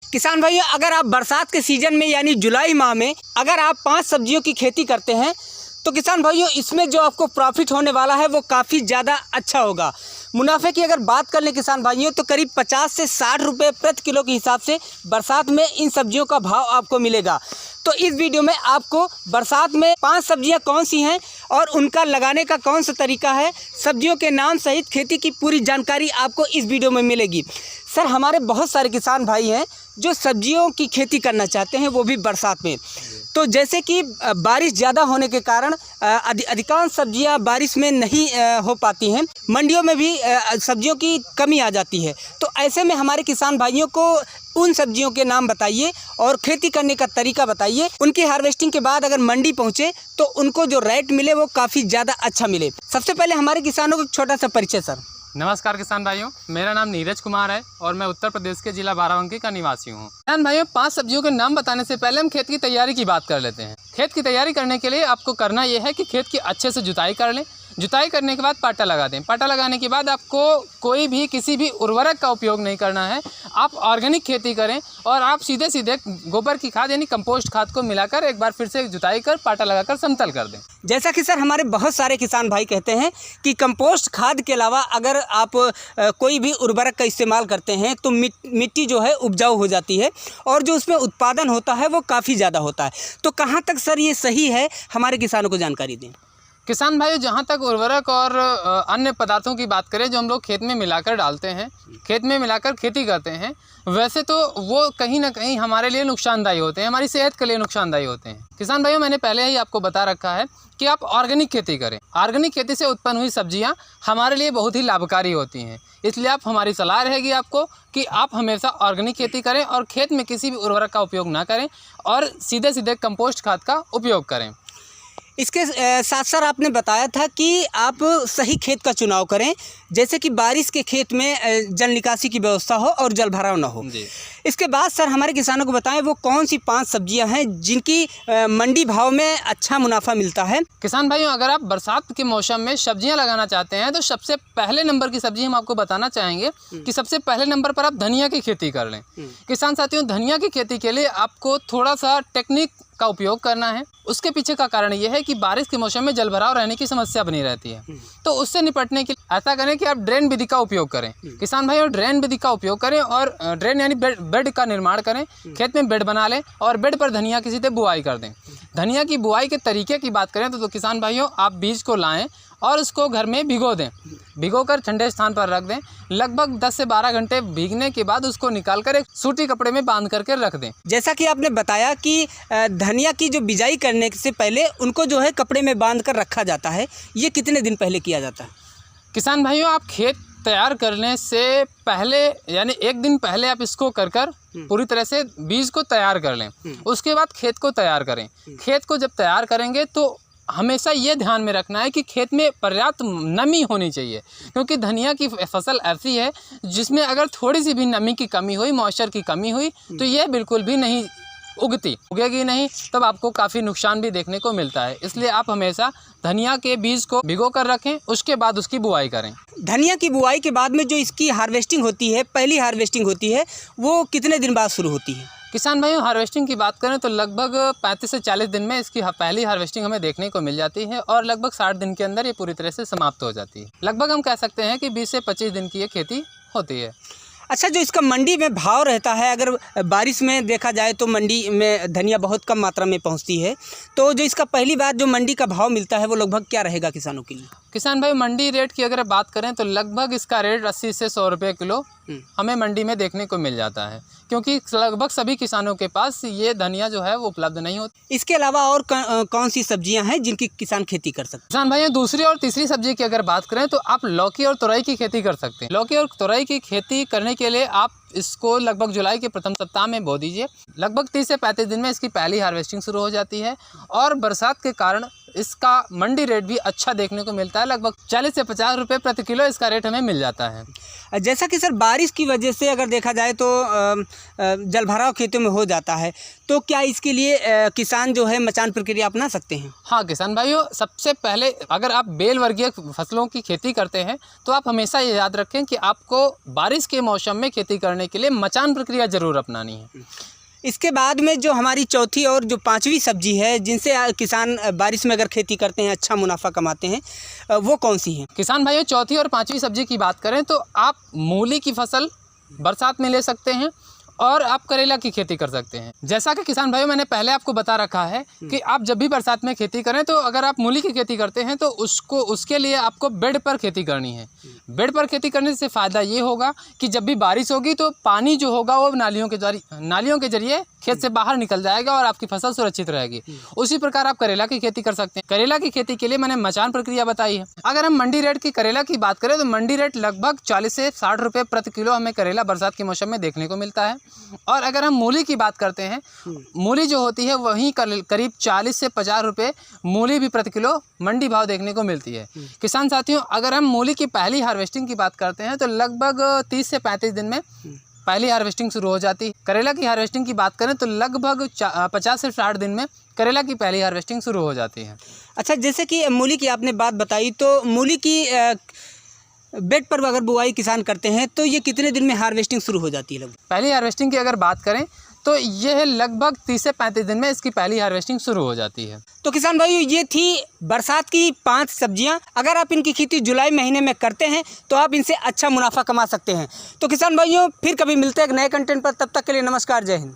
किसान भाइयों, अगर आप बरसात के सीज़न में यानी जुलाई माह में अगर आप 5 सब्जियों की खेती करते हैं तो किसान भाइयों इसमें जो आपको प्रॉफिट होने वाला है वो काफ़ी ज़्यादा अच्छा होगा। मुनाफे की अगर बात कर लें किसान भाइयों तो करीब 50 से 60 रुपये प्रति किलो के हिसाब से बरसात में इन सब्जियों का भाव आपको मिलेगा। तो इस वीडियो में आपको बरसात में 5 सब्जियां कौन सी हैं और उनका लगाने का कौन सा तरीका है, सब्जियों के नाम सहित खेती की पूरी जानकारी आपको इस वीडियो में मिलेगी। सर, हमारे बहुत सारे किसान भाई हैं जो सब्जियों की खेती करना चाहते हैं, वो भी बरसात में। तो जैसे कि बारिश ज़्यादा होने के कारण अधिकांश सब्जियां बारिश में नहीं हो पाती हैं, मंडियों में भी सब्जियों की कमी आ जाती है। तो ऐसे में हमारे किसान भाइयों को उन सब्जियों के नाम बताइए और खेती करने का तरीका बताइए। उनकी हार्वेस्टिंग के बाद अगर मंडी पहुंचे तो उनको जो रेट मिले वो काफ़ी ज़्यादा अच्छा मिले। सबसे पहले हमारे किसानों को एक छोटा सा परिचय सर। नमस्कार किसान भाइयों, मेरा नाम नीरज कुमार है और मैं उत्तर प्रदेश के जिला बाराबंकी का निवासी हूँ। किसान भाइयों, 5 सब्जियों के नाम बताने से पहले हम खेत की तैयारी की बात कर लेते हैं। खेत की तैयारी करने के लिए आपको करना यह है कि खेत की अच्छे से जुताई कर लें। जुताई करने के बाद पाटा लगा दें। पाटा लगाने के बाद आपको कोई भी किसी भी उर्वरक का उपयोग नहीं करना है। आप ऑर्गेनिक खेती करें और आप सीधे सीधे गोबर की खाद यानी कंपोस्ट खाद को मिलाकर एक बार फिर से जुताई कर पाटा लगाकर समतल कर दें। जैसा कि सर हमारे बहुत सारे किसान भाई कहते हैं कि कंपोस्ट खाद के अलावा अगर आप कोई भी उर्वरक का इस्तेमाल करते हैं तो मिट्टी जो है उपजाऊ हो जाती है और जो उसमें उत्पादन होता है वो काफ़ी ज़्यादा होता है। तो कहाँ तक सर ये सही है, हमारे किसानों को जानकारी दें। किसान भाइयों, जहाँ तक उर्वरक और अन्य पदार्थों की बात करें जो हम लोग खेत में मिलाकर डालते हैं, खेत में मिलाकर खेती करते हैं, वैसे तो वो कहीं ना कहीं हमारे लिए नुकसानदायी होते हैं, हमारी सेहत के लिए नुकसानदायी होते हैं। किसान भाइयों, मैंने पहले ही आपको बता रखा है कि आप ऑर्गेनिक खेती करें। ऑर्गेनिक खेती से उत्पन्न हुई सब्जियां हमारे लिए बहुत ही लाभकारी होती हैं। इसलिए आप हमारी सलाह रहेगी आपको कि आप हमेशा ऑर्गेनिक खेती करें और खेत में किसी भी उर्वरक का उपयोग ना करें और सीधे सीधे कंपोस्ट खाद का उपयोग करें। इसके साथ साथ आपने बताया था कि आप सही खेत का चुनाव करें, जैसे कि बारिश के खेत में जल निकासी की व्यवस्था हो और जल भराव ना हो। इसके बाद सर हमारे किसानों को बताएं वो कौन सी 5 सब्जियां हैं जिनकी मंडी भाव में अच्छा मुनाफा मिलता है। किसान भाइयों, अगर आप बरसात के मौसम में सब्जियां लगाना चाहते हैं तो सबसे पहले नंबर की सब्जी हम आपको बताना चाहेंगे कि सबसे पहले नंबर पर आप धनिया की खेती कर लें। किसान साथियों, धनिया की खेती के लिए आपको थोड़ा सा टेक्निक का उपयोग करना है। उसके पीछे का कारण यह है कि बारिश के मौसम में जलभराव रहने की समस्या बनी रहती है। तो उससे निपटने के लिए ऐसा करें कि आप ड्रेन विधि का उपयोग करें। किसान भाइयों, ड्रेन विधि का उपयोग करें और ड्रेन यानी बेड का निर्माण करें। खेत में बेड बना लें और बेड पर धनिया की सीधे बुआई कर दें। धनिया की बुआई के तरीके की बात करें तो किसान भाइयों, आप बीज को लाएं और उसको घर में भिगो दें। भिगोकर ठंडे स्थान पर रख दें। लगभग 10 से 12 घंटे भीगने के बाद उसको निकालकर एक सूती कपड़े में बांध करके रख दें। जैसा कि आपने बताया कि धनिया की जो बिजाई करने से पहले उनको जो है कपड़े में बांध कर रखा जाता है, ये कितने दिन पहले किया जाता है? किसान भाइयों, आप खेत तैयार करने से पहले यानी 1 दिन पहले आप इसको कर पूरी तरह से बीज को तैयार कर लें। उसके बाद खेत को तैयार करें। खेत को जब तैयार करेंगे तो हमेशा ये ध्यान में रखना है कि खेत में पर्याप्त नमी होनी चाहिए, क्योंकि धनिया की फसल ऐसी है जिसमें अगर थोड़ी सी भी नमी की कमी हुई, मॉइस्चर की कमी हुई तो ये बिल्कुल भी नहीं उगेगी नहीं, तब आपको काफ़ी नुकसान भी देखने को मिलता है। इसलिए आप हमेशा धनिया के बीज को भिगो कर रखें, उसके बाद उसकी बुआई करें। धनिया की बुआई के बाद में जो इसकी हार्वेस्टिंग होती है, पहली हार्वेस्टिंग होती है, वो कितने दिन बाद शुरू होती है? किसान भाइयों, हार्वेस्टिंग की बात करें तो लगभग 35 से 40 दिन में इसकी पहली हार्वेस्टिंग हमें देखने को मिल जाती है और लगभग 60 दिन के अंदर ये पूरी तरह से समाप्त हो जाती है। लगभग हम कह सकते हैं कि 20 से 25 दिन की ये खेती होती है। अच्छा, जो इसका मंडी में भाव रहता है, अगर बारिश में देखा जाए तो मंडी में धनिया बहुत कम मात्रा में पहुंचती है, तो जो इसका पहली बार जो मंडी का भाव मिलता है वो लगभग क्या रहेगा किसानों के लिए? किसान भाई, मंडी रेट की अगर बात करें तो लगभग इसका रेट 80 से 100 रुपये किलो हमें मंडी में देखने को मिल जाता है, क्योंकि लगभग सभी किसानों के पास ये धनिया जो है वो उपलब्ध नहीं होती। इसके अलावा और कौन सी सब्जियां हैं जिनकी किसान खेती कर सकते हैं? किसान भाइयों, दूसरी और तीसरी सब्जी की अगर बात करें तो आप लौकी और तुरई की खेती कर सकते हैं। लौकी और तुरई की खेती करने के लिए आप इसको लगभग जुलाई के प्रथम सप्ताह में बो दीजिए। लगभग 30 से 35 दिन में इसकी पहली हार्वेस्टिंग शुरू हो जाती है और बरसात के कारण इसका मंडी रेट भी अच्छा देखने को मिलता है। लगभग 40 से 50 रुपये प्रति किलो इसका रेट हमें मिल जाता है। जैसा कि सर बारिश की वजह से अगर देखा जाए तो जलभराव खेतों में हो जाता है, तो क्या इसके लिए किसान जो है मचान प्रक्रिया अपना सकते हैं? हाँ किसान भाइयों, सबसे पहले अगर आप बेल वर्गीय फसलों की खेती करते हैं तो आप हमेशा ये याद रखें कि आपको बारिश के मौसम में खेती करने के लिए मचान प्रक्रिया ज़रूर अपनानी है। इसके बाद में जो हमारी चौथी और जो पांचवी सब्जी है जिनसे किसान बारिश में अगर खेती करते हैं अच्छा मुनाफा कमाते हैं, वो कौन सी हैं? किसान भाइयों, चौथी और पांचवी सब्जी की बात करें तो आप मूली की फसल बरसात में ले सकते हैं और आप करेला की खेती कर सकते हैं। जैसा कि किसान भाइयों मैंने पहले आपको बता रखा है कि आप जब भी बरसात में खेती करें तो अगर आप मूली की खेती करते हैं तो उसके लिए आपको बेड पर खेती करनी है। बेड पर खेती करने से फ़ायदा ये होगा कि जब भी बारिश होगी तो पानी जो होगा वो नालियों के जरिए खेत से बाहर निकल जाएगा और आपकी फसल सुरक्षित रहेगी। उसी प्रकार आप करेला की खेती कर सकते हैं। करेला की खेती के लिए मैंने मचान प्रक्रिया बताई है। अगर हम मंडी रेट की करेला की बात करें तो मंडी रेट लगभग 40 से 60 रुपये प्रति किलो हमें करेला बरसात के मौसम में देखने को मिलता है। और अगर हम मूली की बात करते हैं, मूली जो होती है वहीं करीब 40 से 50 रुपये मूली भी प्रति किलो मंडी भाव देखने को मिलती है। किसान साथियों, अगर हम मूली की पहली हार्वेस्टिंग की बात करते हैं तो लगभग 30 से 35 दिन में पहली हार्वेस्टिंग शुरू हो जाती है। करेला की हार्वेस्टिंग की बात करें तो लगभग 50 से 60 दिन में करेला की पहली हार्वेस्टिंग शुरू हो जाती है। अच्छा, जैसे कि मूली की आपने बात बताई, तो मूली की बेड पर अगर बुआई किसान करते हैं तो ये कितने दिन में हार्वेस्टिंग शुरू हो जाती है? लगभग पहली हार्वेस्टिंग की अगर बात करें तो यह लगभग 30 से 35 दिन में इसकी पहली हार्वेस्टिंग शुरू हो जाती है। तो किसान भाइयों, ये थी बरसात की 5 सब्जियां। अगर आप इनकी खेती जुलाई महीने में करते हैं तो आप इनसे अच्छा मुनाफा कमा सकते हैं। तो किसान भाइयों, फिर कभी मिलते हैं एक नए कंटेंट पर। तब तक के लिए नमस्कार, जय हिंद।